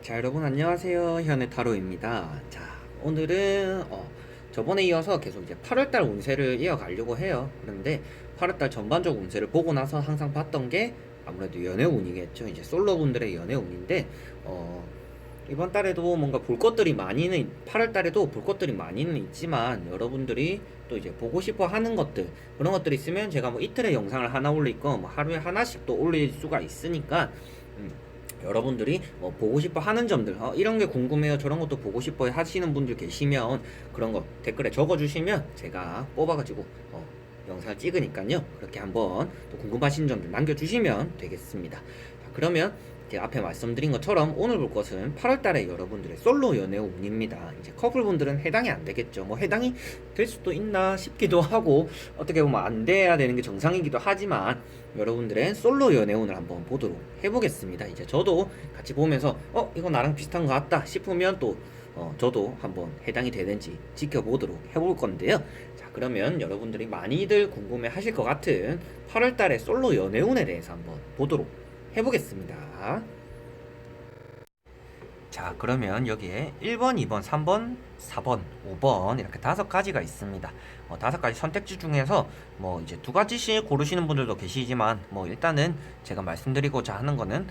자, 여러분 안녕하세요. 현의 타로입니다. 자, 오늘은 저번에 이어서 계속 이제 8월달 운세를 이어가려고 해요. 그런데 8월달 전반적 운세를 보고 나서 항상 봤던 게 아무래도 연애운이겠죠. 이제 솔로분들의 연애운인데 이번 달에도 뭔가 볼 것들이 많이는 8월 달에도 볼 것들이 많이는 있지만 여러분들이 또 이제 보고 싶어 하는 것들 그런 것들이 있으면 제가 뭐 이틀에 영상을 하나 올릴 거 뭐 하루에 하나씩 또 올릴 수가 있으니까 음, 여러분들이 보고 싶어 하는 점들 이런 게 궁금해요 저런 것도 보고 싶어요 하시는 분들 계시면 그런 거 댓글에 적어주시면 제가 뽑아가지고 영상을 찍으니까요 그렇게 한번 또 궁금하신 점들 남겨주시면 되겠습니다. 자, 그러면 제가 앞에 말씀드린 것처럼 오늘 볼 것은 8월달에 여러분들의 솔로 연애 운입니다. 이제 커플분들은 해당이 안 되겠죠. 뭐 해당이 될 수도 있나 싶기도 하고 어떻게 보면 안 돼야 되는 게 정상이기도 하지만 여러분들의 솔로 연애 운을 한번 보도록 해보겠습니다. 이제 저도 같이 보면서 이거 나랑 비슷한 것 같다 싶으면 또 저도 한번 해당이 되는지 지켜보도록 해볼 건데요. 자, 그러면 여러분들이 많이들 궁금해 하실 것 같은 8월달의 솔로 연애 운에 대해서 한번 보도록 해보겠습니다. 자, 그러면 여기에 1번, 2번, 3번, 4번, 5번 이렇게 5가지가 있습니다. 5가지 선택지 중에서 뭐 이제 2가지씩 고르시는 분들도 계시지만 뭐 일단은 제가 말씀드리고자 하는 거는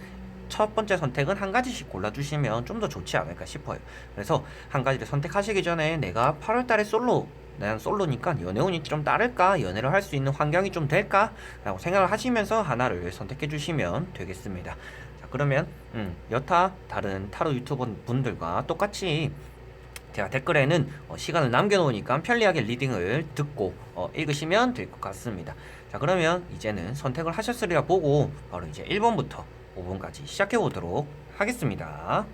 첫 번째 선택은 한 가지씩 골라주시면 좀 더 좋지 않을까 싶어요. 그래서 한 가지를 선택하시기 전에 내가 8월달에 난 솔로니까 연애운이 좀 따를까? 연애를 할 수 있는 환경이 좀 될까? 라고 생각을 하시면서 하나를 선택해 주시면 되겠습니다. 자, 그러면 여타 다른 타로 유튜버 분들과 똑같이 제가 댓글에는 시간을 남겨놓으니까 편리하게 리딩을 듣고 읽으시면 될 것 같습니다. 자, 그러면 이제는 선택을 하셨으리라 보고 바로 이제 1번부터 5번까지 시작해 보도록 하겠습니다.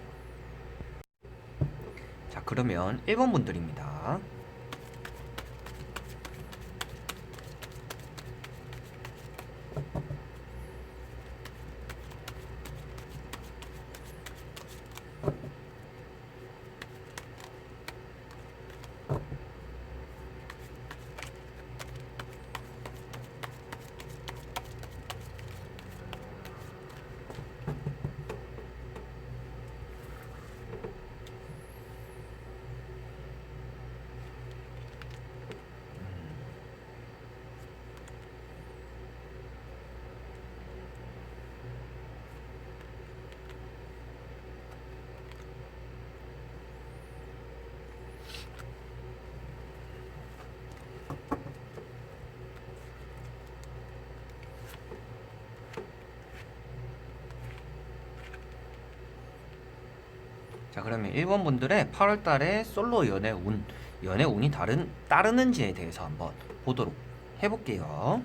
자, 그러면 1번 분들입니다. 자, 그러면 1번 분들의 8월달에 솔로 연애 운이 따르는지에 대해서 한번 보도록 해볼게요.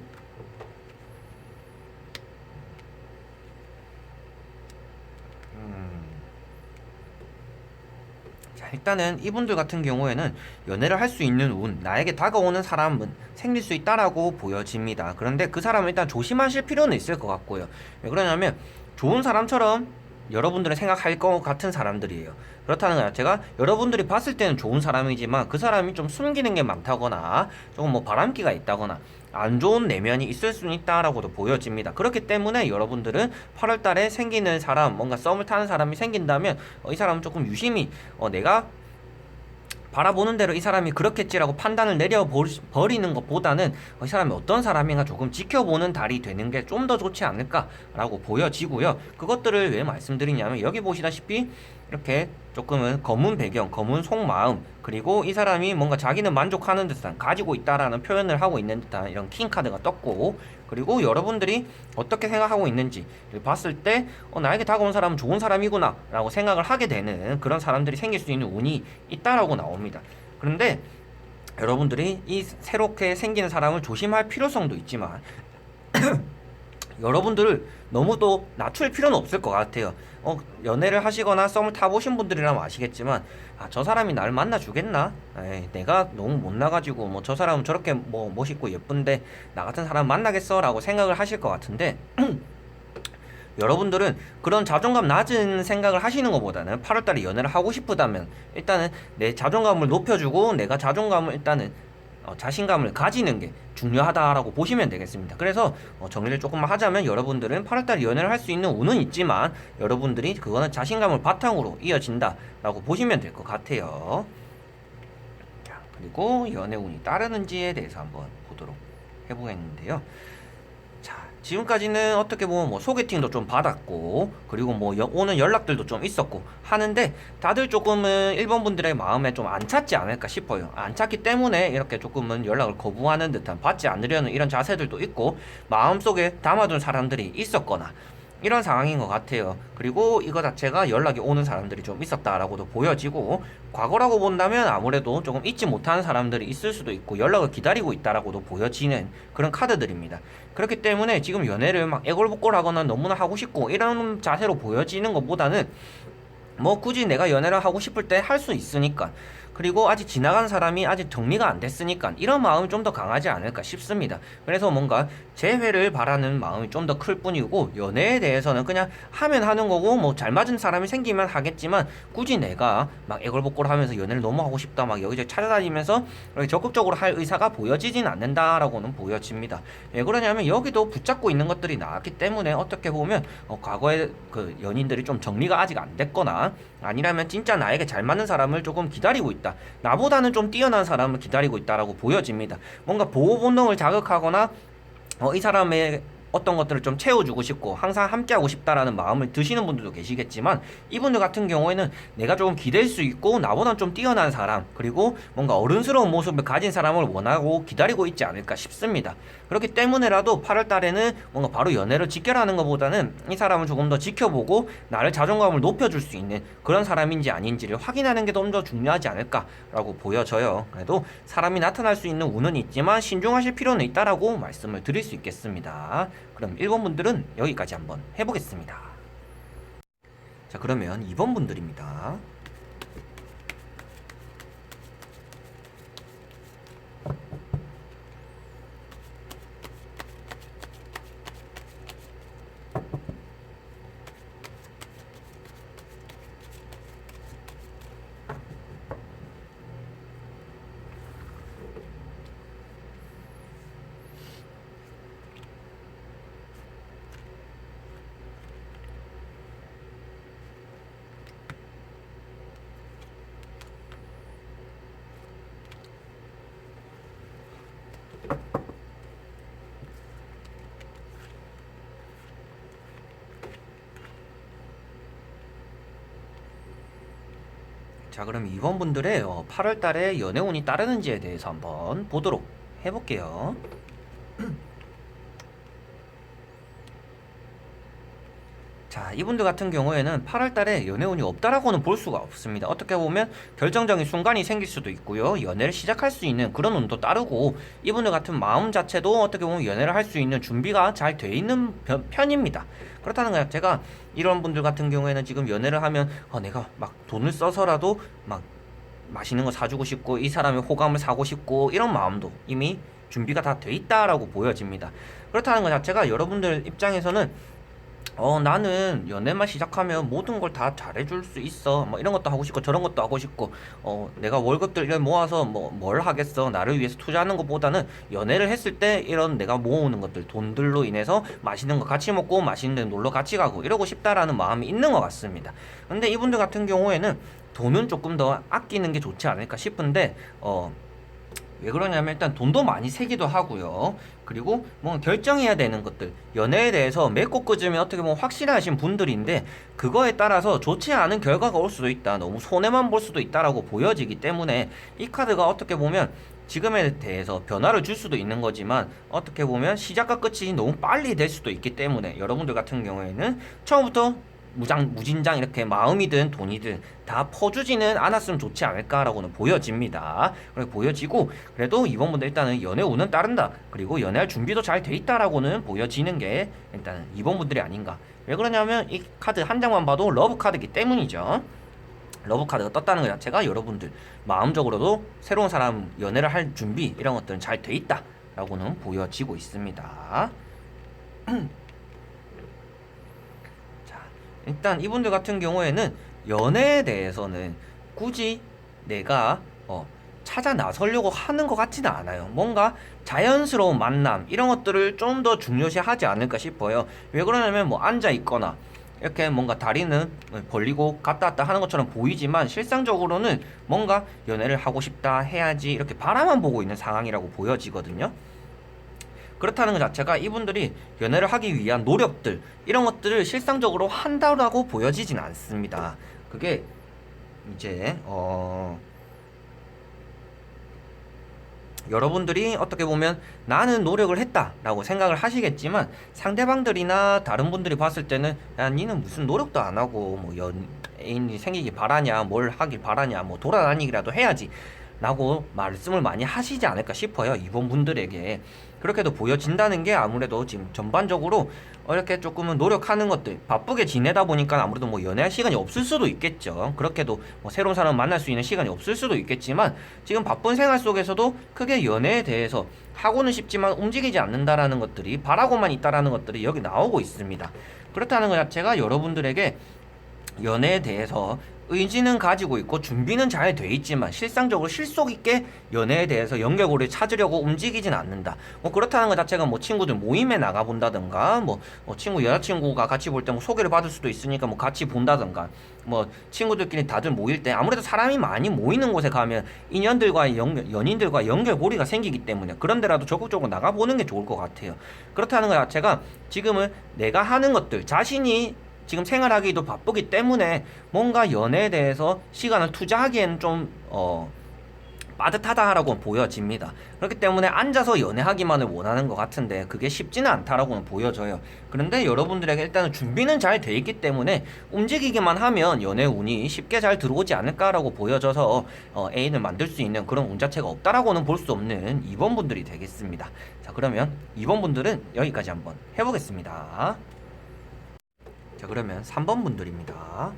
자, 일단은 이분들 같은 경우에는 연애를 할 수 있는 운, 나에게 다가오는 사람은 생길 수 있다라고 보여집니다. 그런데 그 사람은 일단 조심하실 필요는 있을 것 같고요. 왜 그러냐면 좋은 사람처럼 여러분들이 생각할 것 같은 사람들이에요. 그렇다는 거야. 제가 여러분들이 봤을 때는 좋은 사람이지만 그 사람이 좀 숨기는 게 많다거나 조금 뭐 바람기가 있다거나 안 좋은 내면이 있을 수는 있다라고도 보여집니다. 그렇기 때문에 여러분들은 8월 달에 생기는 사람, 뭔가 썸을 타는 사람이 생긴다면 이 사람은 조금 유심히 내가 바라보는 대로 이 사람이 그렇겠지라고 판단을 내려버리는 것보다는 이 사람이 어떤 사람인가 조금 지켜보는 달이 되는 게 좀 더 좋지 않을까라고 보여지고요. 그것들을 왜 말씀드리냐면 여기 보시다시피 이렇게 조금은 검은 배경, 검은 속마음, 그리고 이 사람이 뭔가 자기는 만족하는 듯한 가지고 있다라는 표현을 하고 있는 듯한 이런 킹카드가 떴고, 그리고 여러분들이 어떻게 생각하고 있는지 봤을 때 나에게 다가온 사람은 좋은 사람이구나 라고 생각을 하게 되는 그런 사람들이 생길 수 있는 운이 있다라고 나옵니다. 그런데 여러분들이 이 새롭게 생기는 사람을 조심할 필요성도 있지만 여러분들을 너무 또 낮출 필요는 없을 것 같아요. 연애를 하시거나 썸을 타보신 분들이라면 아시겠지만, 저 사람이 나를 만나주겠나? 에이, 내가 너무 못나가지고, 뭐, 저 사람은 저렇게 뭐, 멋있고 예쁜데, 나 같은 사람 만나겠어? 라고 생각을 하실 것 같은데, 여러분들은 그런 자존감 낮은 생각을 하시는 것보다는 8월달에 연애를 하고 싶다면, 일단은 내 자존감을 높여주고, 내가 자존감을 일단은 자신감을 가지는 게 중요하다라고 보시면 되겠습니다. 그래서 정리를 조금만 하자면 여러분들은 8월달에 연애를 할 수 있는 운은 있지만 여러분들이 그거는 자신감을 바탕으로 이어진다라고 보시면 될 것 같아요. 자, 그리고 연애 운이 따르는지에 대해서 한번 보도록 해보겠는데요. 자, 지금까지는 어떻게 보면 뭐 소개팅도 좀 받았고, 그리고 뭐 오는 연락들도 좀 있었고 하는데, 다들 조금은 1번 분들의 마음에 좀 안 찼지 않을까 싶어요. 안 찼기 때문에 이렇게 조금은 연락을 거부하는 듯한, 받지 않으려는 이런 자세들도 있고, 마음속에 담아둔 사람들이 있었거나 이런 상황인 것 같아요. 그리고 이거 자체가 연락이 오는 사람들이 좀 있었다라고도 보여지고, 과거라고 본다면 아무래도 조금 잊지 못하는 사람들이 있을 수도 있고 연락을 기다리고 있다라고도 보여지는 그런 카드들입니다. 그렇기 때문에 지금 연애를 막 애걸복걸하거나 너무나 하고 싶고 이런 자세로 보여지는 것보다는 뭐 굳이 내가 연애를 하고 싶을 때 할 수 있으니까, 그리고 아직 지나간 사람이 아직 정리가 안 됐으니까 이런 마음이 좀 더 강하지 않을까 싶습니다. 그래서 뭔가 재회를 바라는 마음이 좀 더 클 뿐이고, 연애에 대해서는 그냥 하면 하는 거고 뭐 잘 맞은 사람이 생기면 하겠지만, 굳이 내가 막 애걸복걸 하면서 연애를 너무 하고 싶다 막 여기저기 찾아다니면서 적극적으로 할 의사가 보여지진 않는다라고는 보여집니다. 왜 그러냐면 여기도 붙잡고 있는 것들이 나왔기 때문에, 어떻게 보면 과거에 그 연인들이 좀 정리가 아직 안 됐거나 아니라면 진짜 나에게 잘 맞는 사람을 조금 기다리고 있다, 나보다는 좀 뛰어난 사람을 기다리고 있다라고 보여집니다. 뭔가 보호 본능을 자극하거나 이 사람의 어떤 것들을 좀 채워주고 싶고 항상 함께하고 싶다라는 마음을 드시는 분들도 계시겠지만, 이분들 같은 경우에는 내가 조금 기댈 수 있고 나보다 좀 뛰어난 사람, 그리고 뭔가 어른스러운 모습을 가진 사람을 원하고 기다리고 있지 않을까 싶습니다. 그렇기 때문에라도 8월 달에는 뭔가 바로 연애를 직결하는 것보다는 이 사람을 조금 더 지켜보고 나를 자존감을 높여줄 수 있는 그런 사람인지 아닌지를 확인하는 게 좀 더 중요하지 않을까라고 보여져요. 그래도 사람이 나타날 수 있는 운은 있지만 신중하실 필요는 있다라고 말씀을 드릴 수 있겠습니다. 그럼 1번 분들은 여기까지 한번 해보겠습니다. 자, 그러면 2번 분들입니다. 자, 그럼 2번 분들의 8월 달에 연애운이 따르는지에 대해서 한번 보도록 해볼게요. 자, 이분들 같은 경우에는 8월 달에 연애운이 없다라고는 볼 수가 없습니다. 어떻게 보면 결정적인 순간이 생길 수도 있고요, 연애를 시작할 수 있는 그런 운도 따르고, 이분들 같은 마음 자체도 어떻게 보면 연애를 할 수 있는 준비가 잘 돼 있는 편입니다. 그렇다는 거야. 제가 이런 분들 같은 경우에는 지금 연애를 하면 내가 막 돈을 써서라도 막 맛있는 거 사주고 싶고 이 사람의 호감을 사고 싶고 이런 마음도 이미 준비가 다 돼 있다라고 보여집니다. 그렇다는 것 자체가 여러분들 입장에서는 나는 연애만 시작하면 모든 걸 다 잘해줄 수 있어, 뭐 이런 것도 하고 싶고 저런 것도 하고 싶고, 내가 월급들 모아서 뭐 뭘 하겠어, 나를 위해서 투자하는 것보다는 연애를 했을 때 이런 내가 모으는 것들, 돈들로 인해서 맛있는 거 같이 먹고 맛있는 데 놀러 같이 가고 이러고 싶다라는 마음이 있는 것 같습니다. 근데 이분들 같은 경우에는 돈은 조금 더 아끼는 게 좋지 않을까 싶은데, 왜 그러냐면 일단 돈도 많이 세기도 하고요. 그리고 뭐 결정해야 되는 것들, 연애에 대해서 맺고 끄으면 어떻게 보면 확실하신 분들인데, 그거에 따라서 좋지 않은 결과가 올 수도 있다, 너무 손해만 볼 수도 있다라고 보여지기 때문에, 이 카드가 어떻게 보면 지금에 대해서 변화를 줄 수도 있는 거지만, 어떻게 보면 시작과 끝이 너무 빨리 될 수도 있기 때문에 여러분들 같은 경우에는 처음부터 무진장 이렇게 마음이든 돈이든 다 퍼주지는 않았으면 좋지 않을까라고는 보여집니다. 그리고 보여지고, 그래도 이번 분들 일단은 연애 운은 따른다, 그리고 연애할 준비도 잘 돼 있다라고는 보여지는 게 일단은 이번 분들이 아닌가. 왜 그러냐면 이 카드 한 장만 봐도 러브 카드이기 때문이죠. 러브 카드가 떴다는 것 자체가 여러분들 마음적으로도 새로운 사람 연애를 할 준비 이런 것들은 잘 돼 있다라고는 보여지고 있습니다. 일단 이분들 같은 경우에는 연애에 대해서는 굳이 내가 찾아 나서려고 하는 것 같지는 않아요. 뭔가 자연스러운 만남 이런 것들을 좀 더 중요시하지 않을까 싶어요. 왜 그러냐면 뭐 앉아 있거나 이렇게 뭔가 다리는 벌리고 갔다 왔다 하는 것처럼 보이지만 실상적으로는 뭔가 연애를 하고 싶다 해야지 이렇게 바라만 보고 있는 상황이라고 보여지거든요. 그렇다는 것 자체가 이분들이 연애를 하기 위한 노력들 이런 것들을 실상적으로 한다고 보여지진 않습니다. 그게 이제 여러분들이 어떻게 보면 나는 노력을 했다라고 생각을 하시겠지만 상대방들이나 다른 분들이 봤을 때는 야 니는 무슨 노력도 안 하고 뭐 연인이 생기길 바라냐 뭘 하길 바라냐 뭐 돌아다니기라도 해야지 라고 말씀을 많이 하시지 않을까 싶어요. 이번 분들에게 그렇게도 보여진다는 게 아무래도 지금 전반적으로 이렇게 조금은 노력하는 것들 바쁘게 지내다 보니까 아무래도 뭐 연애할 시간이 없을 수도 있겠죠. 그렇게도 뭐 새로운 사람 만날 수 있는 시간이 없을 수도 있겠지만 지금 바쁜 생활 속에서도 크게 연애에 대해서 하고는 싶지만 움직이지 않는다라는 것들이 바라고만 있다라는 것들이 여기 나오고 있습니다. 그렇다는 것 자체가 여러분들에게 연애에 대해서 의지는 가지고 있고 준비는 잘 돼 있지만 실상적으로 실속 있게 연애에 대해서 연결고리를 찾으려고 움직이진 않는다. 뭐 그렇다는 것 자체가 뭐 친구들 모임에 나가 본다든가 뭐 친구 여자친구가 같이 볼 때 뭐 소개를 받을 수도 있으니까 뭐 같이 본다든가 뭐 친구들끼리 다들 모일 때 아무래도 사람이 많이 모이는 곳에 가면 인연들과 연인들과 연결고리가 생기기 때문에 그런 데라도 적극적으로 나가 보는 게 좋을 것 같아요. 그렇다는 것 자체가 지금은 내가 하는 것들 자신이 지금 생활하기도 바쁘기 때문에 뭔가 연애에 대해서 시간을 투자하기에는 좀 빠듯하다라고 보여집니다. 그렇기 때문에 앉아서 연애하기만을 원하는 것 같은데 그게 쉽지는 않다라고는 보여져요. 그런데 여러분들에게 일단은 준비는 잘 돼 있기 때문에 움직이기만 하면 연애 운이 쉽게 잘 들어오지 않을까라고 보여져서 애인을 만들 수 있는 그런 운 자체가 없다라고는 볼 수 없는 2번 분들이 되겠습니다. 자, 그러면 2번 분들은 여기까지 한번 해보겠습니다. 자, 그러면 3번 분들입니다.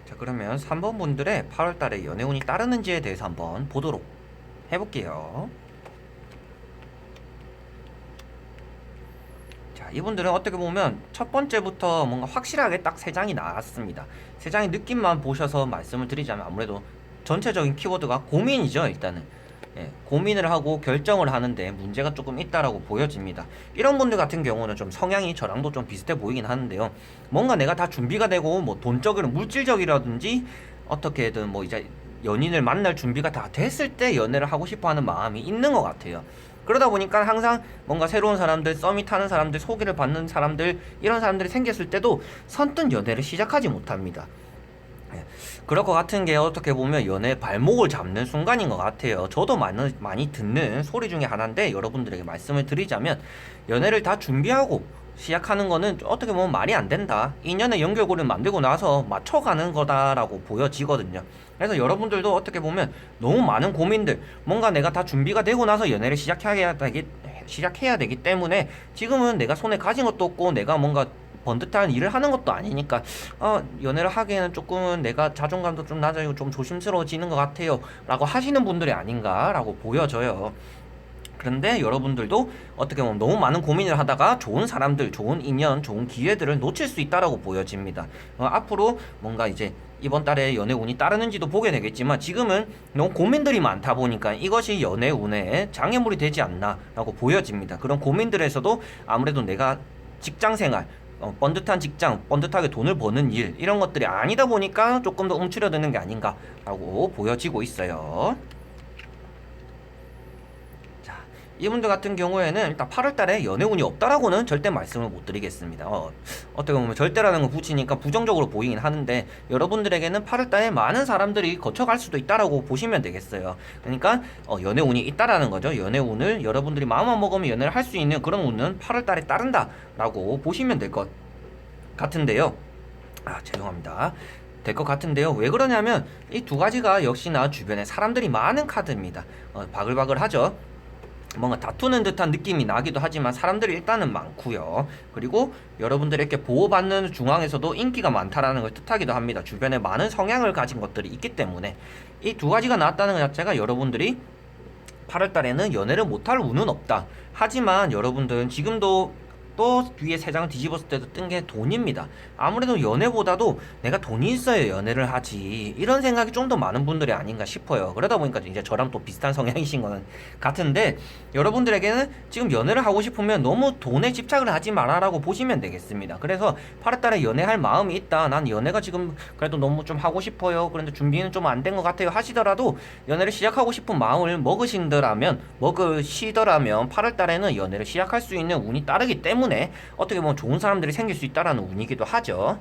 자, 그러면 3번 분들의 8월달에 연애운이 따르는지에 대해서 한번 보도록 해볼게요. 자, 이분들은 어떻게 보면 첫 번째부터 뭔가 확실하게 딱 3장이 나왔습니다. 3장의 느낌만 보셔서 말씀을 드리자면 아무래도 전체적인 키워드가 고민이죠. 일단은 고민을 하고 결정을 하는데 문제가 조금 있다라고 보여집니다. 이런 분들 같은 경우는 좀 성향이 저랑도 좀 비슷해 보이긴 하는데요. 뭔가 내가 다 준비가 되고 뭐 돈적이든 물질적이라든지 어떻게든 뭐 이제 연인을 만날 준비가 다 됐을 때 연애를 하고 싶어 하는 마음이 있는 것 같아요. 그러다 보니까 항상 뭔가 새로운 사람들, 서밋하는 사람들, 소개를 받는 사람들 이런 사람들이 생겼을 때도 선뜻 연애를 시작하지 못합니다. 그럴 것 같은 게 어떻게 보면 연애 발목을 잡는 순간인 것 같아요. 저도 많이 듣는 소리 중에 하나인데 여러분들에게 말씀을 드리자면 연애를 다 준비하고 시작하는 거는 어떻게 보면 말이 안 된다. 인연의 연결고리를 만들고 나서 맞춰가는 거다라고 보여지거든요. 그래서 여러분들도 어떻게 보면 너무 많은 고민들, 뭔가 내가 다 준비가 되고 나서 연애를 시작해야 되기 때문에 지금은 내가 손에 가진 것도 없고 내가 뭔가 번듯한 일을 하는 것도 아니니까 연애를 하기에는 조금은 내가 자존감도 좀 낮아지고 좀 조심스러워지는 것 같아요 라고 하시는 분들이 아닌가 라고 보여져요. 그런데 여러분들도 어떻게 보면 너무 많은 고민을 하다가 좋은 사람들, 좋은 인연, 좋은 기회들을 놓칠 수 있다라고 보여집니다. 앞으로 뭔가 이제 이번 달에 연애 운이 따르는지도 보게 되겠지만 지금은 너무 고민들이 많다 보니까 이것이 연애 운에 장애물이 되지 않나 라고 보여집니다. 그런 고민들에서도 아무래도 내가 직장 생활, 번듯한 직장, 번듯하게 돈을 버는 일 이런 것들이 아니다 보니까 조금 더 움츠려드는 게 아닌가라고 보여지고 있어요. 자, 이분들 같은 경우에는 일단 8월달에 연애운이 없다라고는 절대 말씀을 못 드리겠습니다. 어떻게 보면 절대라는 거 붙이니까 부정적으로 보이긴 하는데, 여러분들에게는 8월달에 많은 사람들이 거쳐갈 수도 있다라고 보시면 되겠어요. 그러니까 연애운이 있다라는 거죠. 연애운을 여러분들이 마음만 먹으면 연애를 할 수 있는 그런 운은 8월달에 따른다라고 보시면 될 것 같은데요. 죄송합니다. 될 것 같은데요. 왜 그러냐면 이 두 가지가 역시나 주변에 사람들이 많은 카드입니다. 바글바글 하죠. 뭔가 다투는 듯한 느낌이 나기도 하지만 사람들이 일단은 많고요. 그리고 여러분들이 이렇게 보호받는 중앙에서도 인기가 많다라는 걸 뜻하기도 합니다. 주변에 많은 성향을 가진 것들이 있기 때문에 이 두 가지가 나왔다는 것 자체가 여러분들이 8월달에는 연애를 못할 운은 없다. 하지만 여러분들은 지금도 또 뒤에 세 장을 뒤집었을 때도 뜬 게 돈입니다. 아무래도 연애보다도 내가 돈이 있어야 연애를 하지, 이런 생각이 좀 더 많은 분들이 아닌가 싶어요. 그러다 보니까 이제 저랑 또 비슷한 성향이신 거는 같은데, 여러분들에게는 지금 연애를 하고 싶으면 너무 돈에 집착을 하지 마라라고 보시면 되겠습니다. 그래서 8월달에 연애할 마음이 있다, 난 연애가 지금 그래도 너무 좀 하고 싶어요, 그런데 준비는 좀 안 된 것 같아요 하시더라도, 연애를 시작하고 싶은 마음을 먹으시더라면 8월달에는 연애를 시작할 수 있는 운이 따르기 때문에 어떻게 보면 좋은 사람들이 생길 수 있다라는 운이기도 하죠.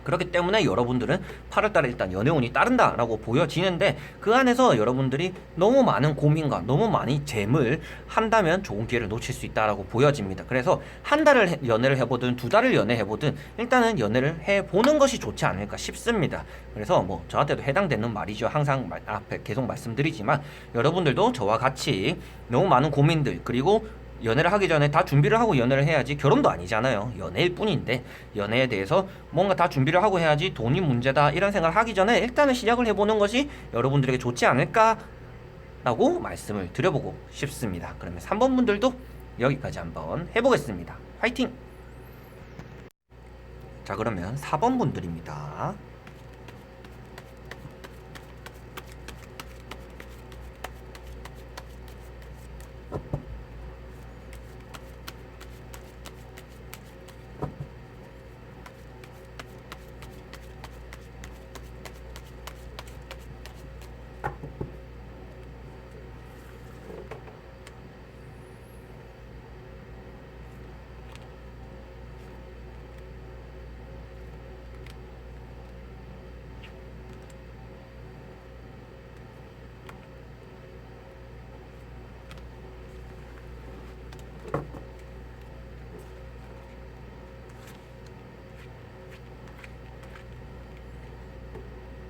그렇기 때문에 여러분들은 8월달에 일단 연애운이 따른다라고 보여지는데, 그 안에서 여러분들이 너무 많은 고민과 너무 많이 잼을 한다면 좋은 기회를 놓칠 수 있다라고 보여집니다. 그래서 한 달을 연애를 해보든 두 달을 연애해보든 일단은 연애를 해보는 것이 좋지 않을까 싶습니다. 그래서 뭐 저한테도 해당되는 말이죠. 항상 앞에 계속 말씀드리지만, 여러분들도 저와 같이 너무 많은 고민들, 그리고 연애를 하기 전에 다 준비를 하고 연애를 해야지, 결혼도 아니잖아요. 연애일 뿐인데 연애에 대해서 뭔가 다 준비를 하고 해야지, 돈이 문제다 이런 생각을 하기 전에 일단은 시작을 해보는 것이 여러분들에게 좋지 않을까 라고 말씀을 드려보고 싶습니다. 그러면 3번 분들도 여기까지 한번 해보겠습니다. 화이팅! 자, 그러면 4번 분들입니다.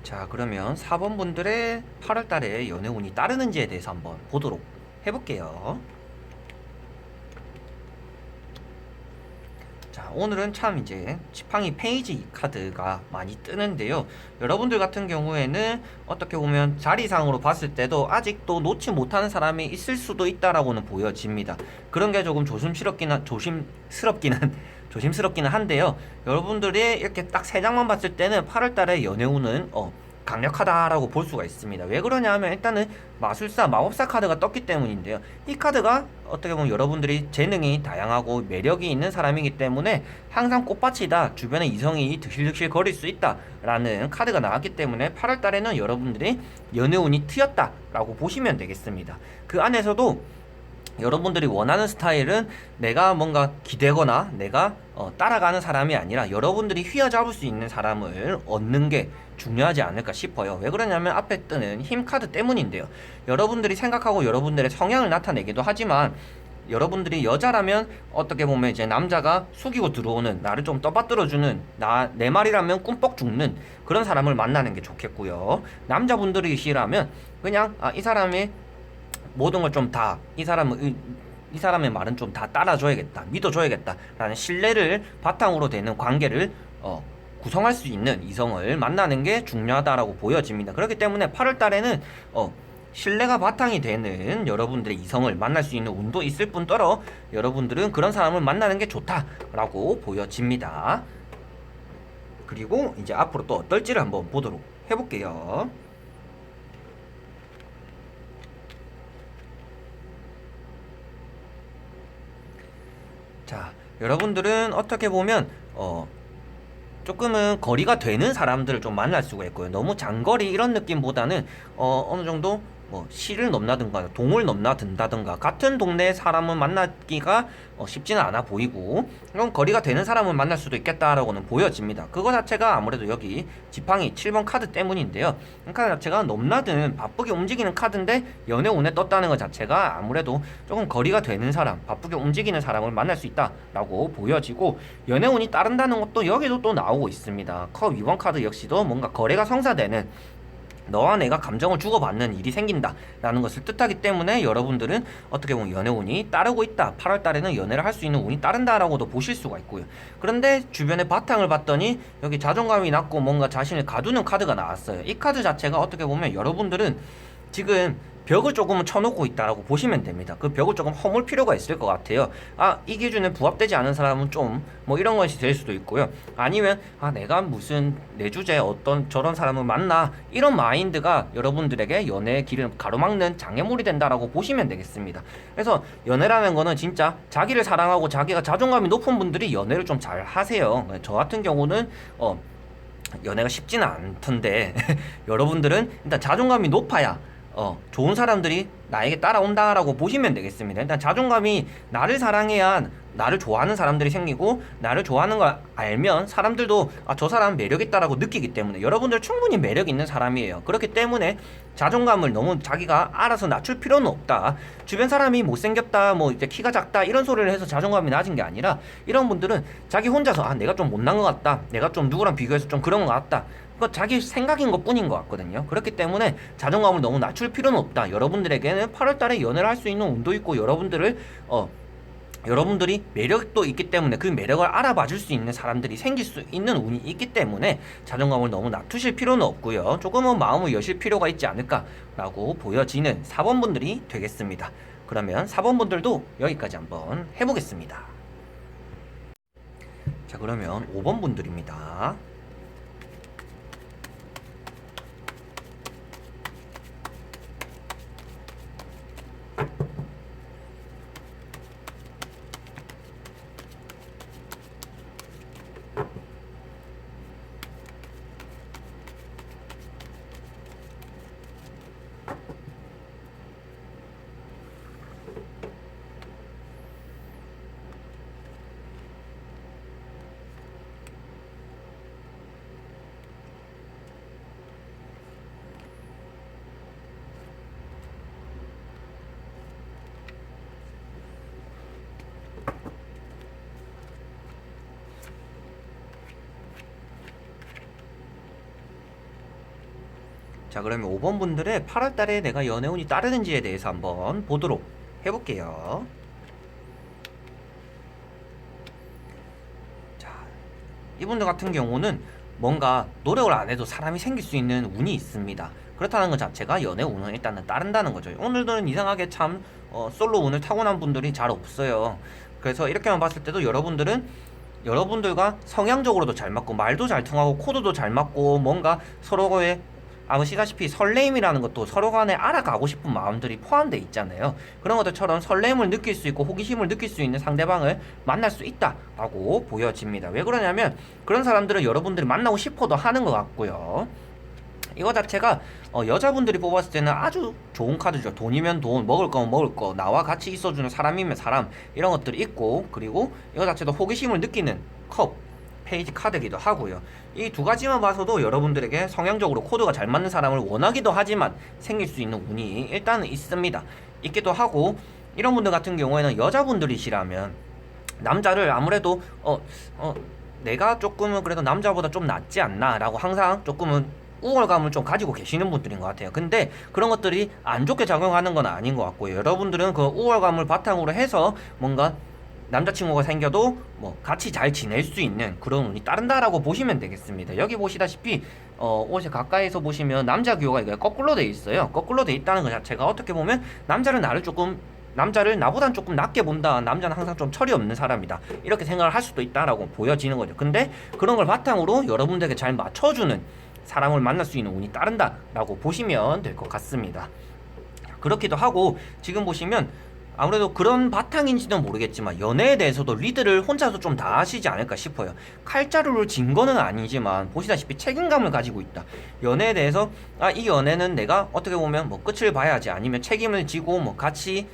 자, 그러면 4번 분들의 8월달에 연애운이 따르는지에 대해서 한번 보도록 해볼게요. 자, 오늘은 참 이제 지팡이 페이지 카드가 많이 뜨는데요. 여러분들 같은 경우에는 어떻게 보면 자리상으로 봤을 때도 아직도 놓지 못하는 사람이 있을 수도 있다라고는 보여집니다. 그런 게 조금 조심스럽기는 한데요. 여러분들이 이렇게 딱 세 장만 봤을 때는 8월달에 연애운은 강력하다라고 볼 수가 있습니다. 왜 그러냐 하면 일단은 마술사, 마법사 카드가 떴기 때문인데요. 이 카드가 어떻게 보면 여러분들이 재능이 다양하고 매력이 있는 사람이기 때문에 항상 꽃밭이다, 주변에 이성이 득실득실 거릴 수 있다라는 카드가 나왔기 때문에 8월달에는 여러분들이 연애운이 트였다라고 보시면 되겠습니다. 그 안에서도 여러분들이 원하는 스타일은 내가 뭔가 기대거나 내가 따라가는 사람이 아니라 여러분들이 휘어잡을 수 있는 사람을 얻는 게 중요하지 않을까 싶어요. 왜 그러냐면 앞에 뜨는 힘 카드 때문인데요. 여러분들이 생각하고 여러분들의 성향을 나타내기도 하지만, 여러분들이 여자라면 어떻게 보면 이제 남자가 숙이고 들어오는, 나를 좀 떠받들어주는, 내 말이라면 꿈뻑 죽는 그런 사람을 만나는 게 좋겠고요. 남자분들이시라면 그냥 이 사람의 모든 걸 좀 다, 이 사람의 말은 좀 다 따라줘야겠다, 믿어줘야겠다 라는 신뢰를 바탕으로 되는 관계를 구성할 수 있는 이성을 만나는 게 중요하다라고 보여집니다. 그렇기 때문에 8월달에는 신뢰가 바탕이 되는 여러분들의 이성을 만날 수 있는 운도 있을 뿐더러 여러분들은 그런 사람을 만나는 게 좋다라고 보여집니다. 그리고 이제 앞으로 또 어떨지를 한번 보도록 해볼게요. 자, 여러분들은 어떻게 보면 조금은 거리가 되는 사람들을 좀 만날 수가 있고요. 너무 장거리 이런 느낌보다는 어느 정도 뭐 시를 넘나든가 동을 넘나든다든가 같은 동네 사람을 만나기가 쉽지는 않아 보이고, 그럼 거리가 되는 사람을 만날 수도 있겠다라고는 보여집니다. 그거 자체가 아무래도 여기 지팡이 7번 카드 때문인데요. 카드 자체가 넘나드는 바쁘게 움직이는 카드인데 연애 운에 떴다는 것 자체가 아무래도 조금 거리가 되는 사람, 바쁘게 움직이는 사람을 만날 수 있다라고 보여지고, 연애 운이 따른다는 것도 여기도 또 나오고 있습니다. 컵 2번 카드 역시도 뭔가 거래가 성사되는, 너와 내가 감정을 주고받는 일이 생긴다 라는 것을 뜻하기 때문에 여러분들은 어떻게 보면 연애 운이 따르고 있다, 8월 달에는 연애를 할 수 있는 운이 따른다 라고도 보실 수가 있고요. 그런데 주변의 바탕을 봤더니 여기 자존감이 낮고 뭔가 자신을 가두는 카드가 나왔어요. 이 카드 자체가 어떻게 보면 여러분들은 지금 벽을 조금은 쳐놓고 있다라고 보시면 됩니다. 그 벽을 조금 허물 필요가 있을 것 같아요. 이 기준에 부합되지 않은 사람은 좀 뭐 이런 것이 될 수도 있고요. 아니면 내가 무슨 내 주제에 어떤 저런 사람을 만나, 이런 마인드가 여러분들에게 연애의 길을 가로막는 장애물이 된다라고 보시면 되겠습니다. 그래서 연애라는 거는 진짜 자기를 사랑하고 자기가 자존감이 높은 분들이 연애를 좀 잘 하세요. 저 같은 경우는 연애가 쉽지는 않던데 여러분들은 일단 자존감이 높아야 좋은 사람들이 나에게 따라온다라고 보시면 되겠습니다. 일단 자존감이, 나를 사랑해야 나를 좋아하는 사람들이 생기고, 나를 좋아하는 걸 알면 사람들도 저 사람 매력있다라고 느끼기 때문에 여러분들 충분히 매력 있는 사람이에요. 그렇기 때문에 자존감을 너무 자기가 알아서 낮출 필요는 없다. 주변 사람이 못생겼다, 뭐 이제 키가 작다 이런 소리를 해서 자존감이 낮은 게 아니라, 이런 분들은 자기 혼자서 내가 좀 못난 것 같다, 내가 좀 누구랑 비교해서 좀 그런 것 같다, 그거 자기 생각인 것 뿐인 것 같거든요. 그렇기 때문에 자존감을 너무 낮출 필요는 없다. 여러분들에게는 8월달에 연애를 할 수 있는 운도 있고, 여러분들이 매력도 있기 때문에 그 매력을 알아봐 줄 수 있는 사람들이 생길 수 있는 운이 있기 때문에 자존감을 너무 낮추실 필요는 없고요. 조금은 마음을 여실 필요가 있지 않을까라고 보여지는 4번 분들이 되겠습니다. 그러면 4번 분들도 여기까지 한번 해보겠습니다. 자, 그러면 5번 분들입니다. 자, 그러면 5번 분들의 8월달에 내가 연애운이 따르는지에 대해서 한번 보도록 해볼게요. 자, 이분들 같은 경우는 뭔가 노력을 안 해도 사람이 생길 수 있는 운이 있습니다. 그렇다는 것 자체가 연애 운은 일단은 따른다는 거죠. 오늘들은 이상하게 참 솔로 운을 타고난 분들이 잘 없어요. 그래서 이렇게만 봤을 때도 여러분들과 성향적으로도 잘 맞고, 말도 잘 통하고, 코드도 잘 맞고, 뭔가 서로의 아시다시피 설레임이라는 것도 서로 간에 알아가고 싶은 마음들이 포함되어 있잖아요. 그런 것들처럼 설레임을 느낄 수 있고 호기심을 느낄 수 있는 상대방을 만날 수 있다라고 보여집니다. 왜 그러냐면 그런 사람들은 여러분들이 만나고 싶어도 하는 것 같고요. 이거 자체가 여자분들이 뽑았을 때는 아주 좋은 카드죠. 돈이면 돈, 먹을 거면 먹을 거, 나와 같이 있어주는 사람이면 사람, 이런 것들이 있고, 그리고 이거 자체도 호기심을 느끼는 컵 페이지 카드기도 하고요. 이 두 가지만 봐서도 여러분들에게 성향적으로 코드가 잘 맞는 사람을 원하기도 하지만 생길 수 있는 운이 일단은 있습니다. 있기도 하고, 이런 분들 같은 경우에는 여자분들이시라면 남자를 아무래도 내가 조금은 그래도 남자보다 좀 낫지 않나 라고 항상 조금은 우월감을 좀 가지고 계시는 분들인 것 같아요. 근데 그런 것들이 안 좋게 작용하는 건 아닌 것 같고요. 여러분들은 그 우월감을 바탕으로 해서 뭔가 남자친구가 생겨도 뭐 같이 잘 지낼 수 있는 그런 운이 따른다라고 보시면 되겠습니다. 여기 보시다시피 옷에 가까이서 보시면 남자 기호가 이거 거꾸로 돼 있어요. 거꾸로 돼 있다는 것 자체가 어떻게 보면 남자를 나보단 조금 낮게 본다, 남자는 항상 좀 철이 없는 사람이다, 이렇게 생각을 할 수도 있다라고 보여지는 거죠. 근데 그런 걸 바탕으로 여러분들에게 잘 맞춰주는 사람을 만날 수 있는 운이 따른다라고 보시면 될 것 같습니다. 그렇기도 하고, 지금 보시면 아무래도 그런 바탕인지는 모르겠지만 연애에 대해서도 리드를 혼자서 좀 다 하시지 않을까 싶어요. 칼자루를 진 거는 아니지만 보시다시피 책임감을 가지고 있다. 연애에 대해서 이 연애는 내가 어떻게 보면 뭐 끝을 봐야지, 아니면 책임을 지고 뭐 같이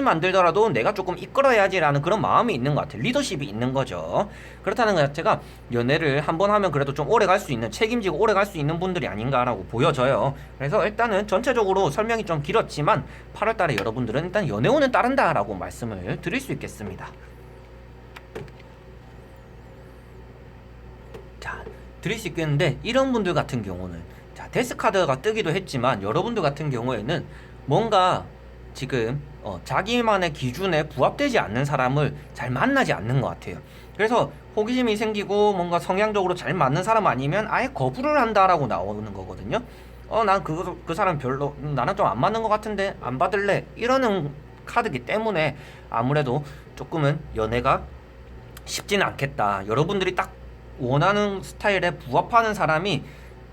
만들더라도 내가 조금 이끌어야지라는 그런 마음이 있는 것 같아요. 리더십이 있는 거죠. 그렇다는 것 자체가 연애를 한번 하면 그래도 좀 오래 갈 수 있는, 책임지고 오래 갈 수 있는 분들이 아닌가라고 보여져요. 그래서 일단은 전체적으로 설명이 좀 길었지만 8월달에 여러분들은 일단 연애운은 따른다라고 말씀을 드릴 수 있겠습니다. 자, 드릴 수 있겠는데 이런 분들 같은 경우는 자, 데스카드가 뜨기도 했지만 여러분들 같은 경우에는 뭔가 지금 자기만의 기준에 부합되지 않는 사람을 잘 만나지 않는 것 같아요. 그래서 호기심이 생기고 뭔가 성향적으로 잘 맞는 사람 아니면 아예 거부를 한다라고 나오는 거거든요. 난 그 사람 별로, 나랑 좀 안 맞는 것 같은데 안 받을래, 이러는 카드기 때문에 아무래도 조금은 연애가 쉽지는 않겠다. 여러분들이 딱 원하는 스타일에 부합하는 사람이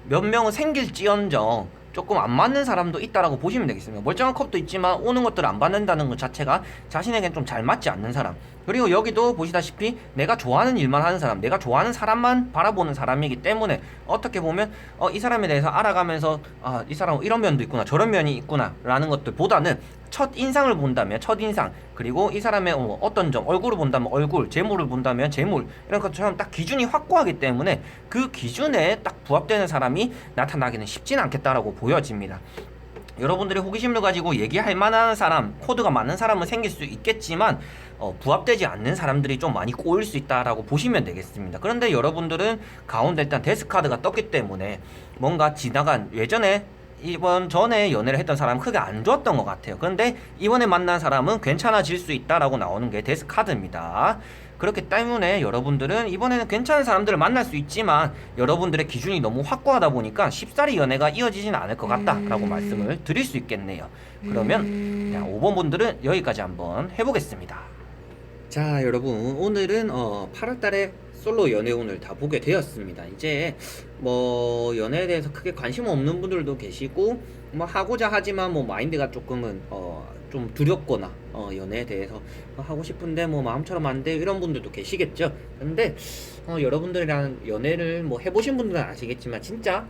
몇 명은 생길지언정 조금 안 맞는 사람도 있다라고 보시면 되겠습니다. 멀쩡한 컵도 있지만 오는 것들을 안 받는다는 것 자체가 자신에겐 좀 잘 맞지 않는 사람. 그리고 여기도 보시다시피 내가 좋아하는 일만 하는 사람, 내가 좋아하는 사람만 바라보는 사람이기 때문에 어떻게 보면 이 사람에 대해서 알아가면서 이 사람 이런 면도 있구나, 저런 면이 있구나 라는 것들보다는 첫 인상을 본다면 첫인상, 그리고 이 사람의 어떤 점, 얼굴을 본다면 얼굴, 재물을 본다면 재물, 이런 것처럼 딱 기준이 확고하기 때문에 그 기준에 딱 부합되는 사람이 나타나기는 쉽지는 않겠다라고 보여집니다. 여러분들이 호기심을 가지고 얘기할 만한 사람, 코드가 맞는 사람은 생길 수 있겠지만 부합되지 않는 사람들이 좀 많이 꼬일 수 있다라고 보시면 되겠습니다. 그런데 여러분들은 가운데 일단 데스카드가 떴기 때문에 뭔가 지나간 예전에 이번 전에 연애를 했던 사람은 크게 안 좋았던 것 같아요. 그런데 이번에 만난 사람은 괜찮아질 수 있다라고 나오는 게 데스카드입니다. 그렇기 때문에 여러분들은 이번에는 괜찮은 사람들을 만날 수 있지만 여러분들의 기준이 너무 확고하다 보니까 쉽사리 연애가 이어지진 않을 것 같다라고 말씀을 드릴 수 있겠네요. 그러면 5번 분들은 여기까지 한번 해보겠습니다. 자, 여러분, 오늘은 8월달에 솔로 연애운을 다 보게 되었습니다. 이제 뭐 연애에 대해서 크게 관심 없는 분들도 계시고, 뭐 하고자 하지만 뭐 마인드가 조금은 좀 두렵거나 연애에 대해서 하고 싶은데 뭐 마음처럼 안 돼, 이런 분들도 계시겠죠. 근데 여러분들이랑 연애를 뭐 해보신 분들은 아시겠지만 진짜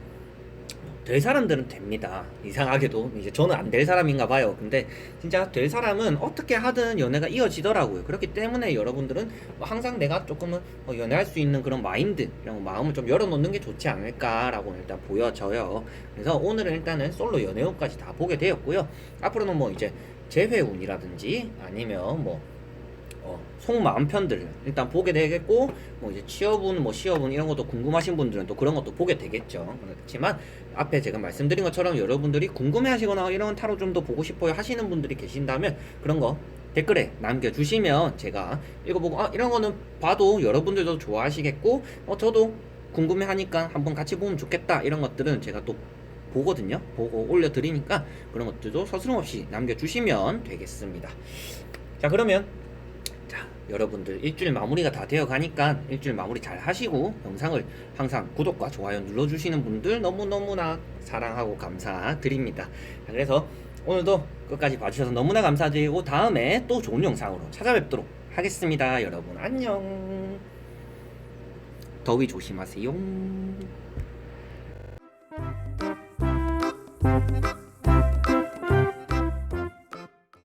될 사람들은 됩니다. 이상하게도 이제 저는 안 될 사람인가 봐요. 근데 진짜 될 사람은 어떻게 하든 연애가 이어지더라고요. 그렇기 때문에 여러분들은 뭐 항상 내가 조금은 연애할 수 있는 그런 마인드, 이런 마음을 좀 열어놓는 게 좋지 않을까라고 일단 보여져요. 그래서 오늘은 일단은 솔로 연애운까지 다 보게 되었고요. 앞으로는 뭐 이제 재회운이라든지 아니면 뭐 속마음 편들을 일단 보게 되겠고, 뭐 이제 취업운, 뭐 시업운 이런 것도 궁금하신 분들은 또 그런 것도 보게 되겠죠. 그렇지만 앞에 제가 말씀드린 것처럼 여러분들이 궁금해하시거나 이런 타로 좀 더 보고 싶어요 하시는 분들이 계신다면 그런 거 댓글에 남겨주시면 제가 읽어보고 이런 거는 봐도 여러분들도 좋아하시겠고 저도 궁금해하니까 한번 같이 보면 좋겠다, 이런 것들은 제가 또 보거든요. 보고 올려드리니까 그런 것들도 서스럼없이 남겨주시면 되겠습니다. 자, 그러면 여러분들 일주일 마무리가 다 되어 가니까 일주일 마무리 잘 하시고, 영상을 항상 구독과 좋아요 눌러주시는 분들 너무너무나 사랑하고 감사드립니다. 그래서 오늘도 끝까지 봐주셔서 너무나 감사드리고 다음에 또 좋은 영상으로 찾아뵙도록 하겠습니다. 여러분 안녕. 더위 조심하세요.